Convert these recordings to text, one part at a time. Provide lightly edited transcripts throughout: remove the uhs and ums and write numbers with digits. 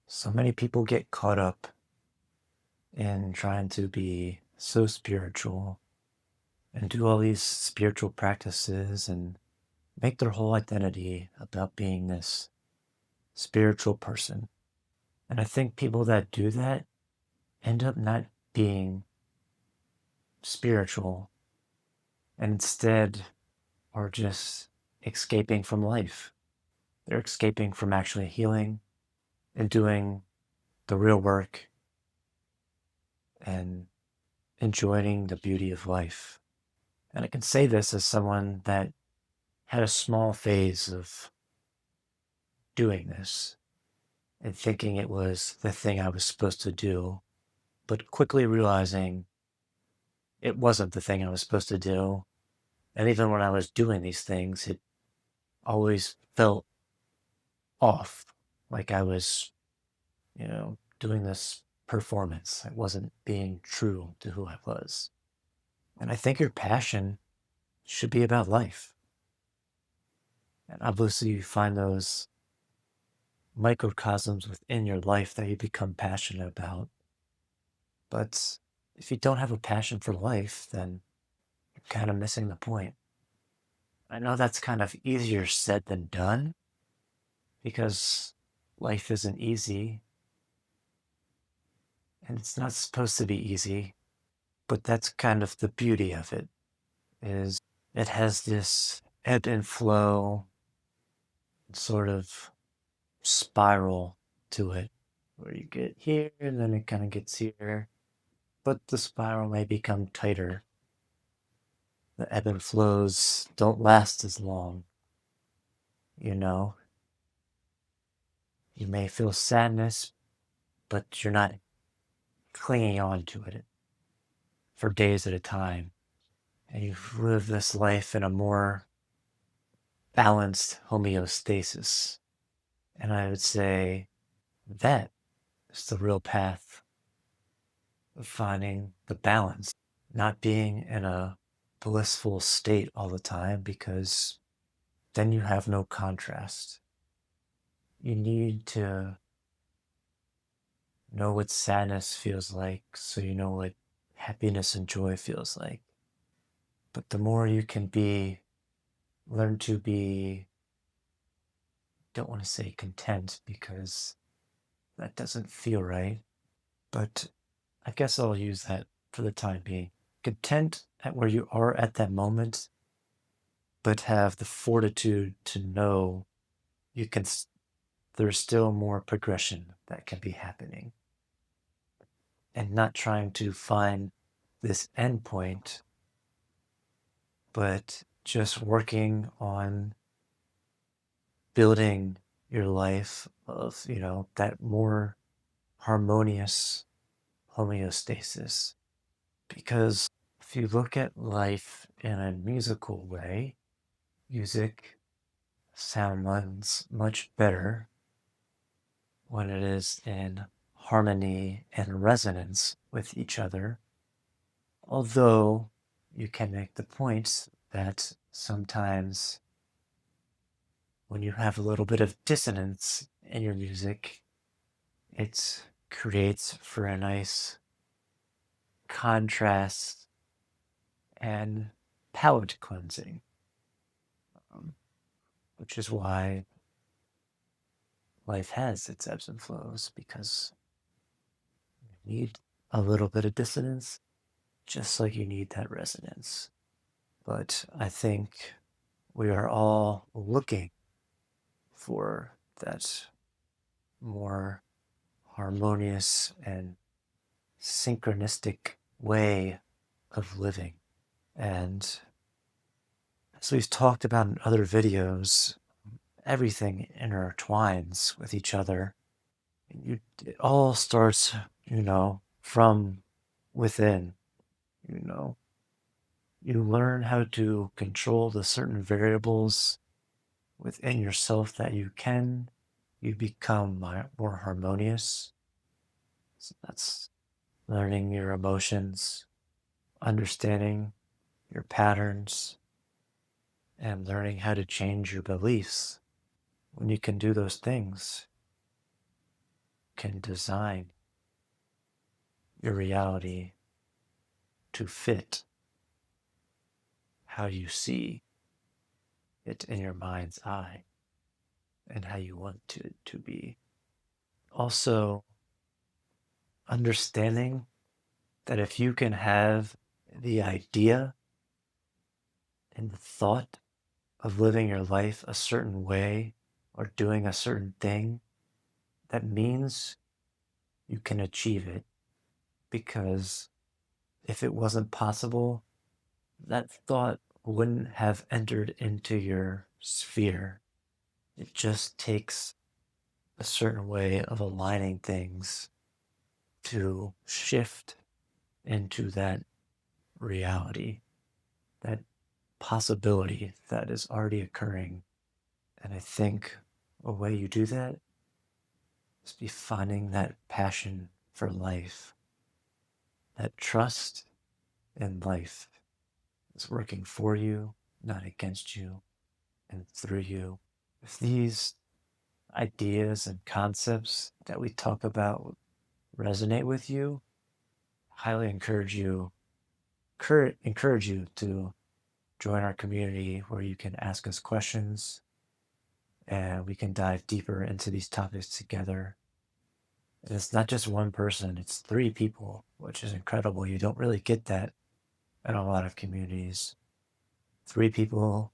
So many people get caught up in trying to be so spiritual and do all these spiritual practices and make their whole identity about being this spiritual person. And I think people that do that end up not being spiritual and instead are just escaping from life. They're escaping from actually healing and doing the real work and enjoying the beauty of life. And I can say this as someone that had a small phase of doing this and thinking it was the thing I was supposed to do, but quickly realizing it wasn't the thing I was supposed to do. And even when I was doing these things, it always felt off, like I was, doing this performance. I wasn't being true to who I was. And I think your passion should be about life. And obviously, you find those microcosms within your life that you become passionate about. But if you don't have a passion for life, then you're kind of missing the point. I know that's kind of easier said than done because life isn't easy and it's not supposed to be easy, but that's kind of the beauty of it is it has this ebb and flow sort of spiral to it where you get here and then it kind of gets here, but the spiral may become tighter. The ebb and flows don't last as long, you know? You may feel sadness, but you're not clinging on to it for days at a time. And you live this life in a more balanced homeostasis. And I would say that is the real path of finding the balance, not being in a blissful state all the time because then you have no contrast. You need to know what sadness feels like so you know what happiness and joy feels like. But the more you can learn to be, don't want to say content because that doesn't feel right, but I guess I'll use that for the time being. Content at where you are at that moment, but have the fortitude to know you can, there's still more progression that can be happening and not trying to find this endpoint, but just working on building your life of, that more harmonious homeostasis. Because if you look at life in a musical way, music sounds much better when it is in harmony and resonance with each other. Although you can make the point that sometimes when you have a little bit of dissonance in your music, it creates for a nice contrast and palate cleansing, um, which is why life has its ebbs and flows because you need a little bit of dissonance just like you need that resonance. But I think we are all looking for that more harmonious and synchronistic way of living. And as we've talked about in other videos, everything intertwines with each other. It all starts, from within, you know. You learn how to control the certain variables within yourself that you can. You become more harmonious. So that's learning your emotions, understanding your patterns, and learning how to change your beliefs. When you can do those things, can design your reality to fit how you see it in your mind's eye and how you want it to be. Also, understanding that if you can have the idea and the thought of living your life a certain way or doing a certain thing, that means you can achieve it. Because if it wasn't possible, that thought wouldn't have entered into your sphere. It just takes a certain way of aligning things to shift into that reality, that possibility that is already occurring. And I think a way you do that is be finding that passion for life, that trust in life is working for you, not against you, and through you. If these ideas and concepts that we talk about resonate with you, I highly encourage you to join our community where you can ask us questions and we can dive deeper into these topics together. And it's not just one person, it's 3 people, which is incredible. You don't really get that in a lot of communities. 3 people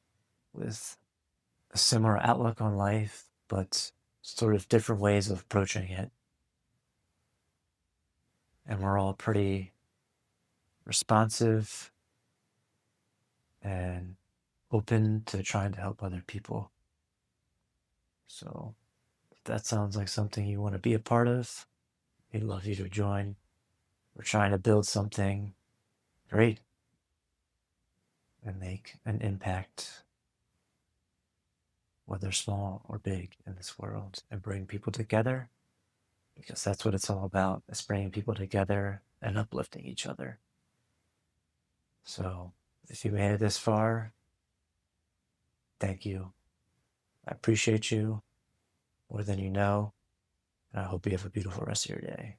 with a similar outlook on life, but sort of different ways of approaching it. And we're all pretty responsive and open to trying to help other people. So if that sounds like something you want to be a part of, we'd love you to join. We're trying to build something great and make an impact, whether small or big, in this world, and bring people together, because that's what it's all about. It's bringing people together and uplifting each other. So if you made it this far, thank you. I appreciate you more than you know, and I hope you have a beautiful rest of your day.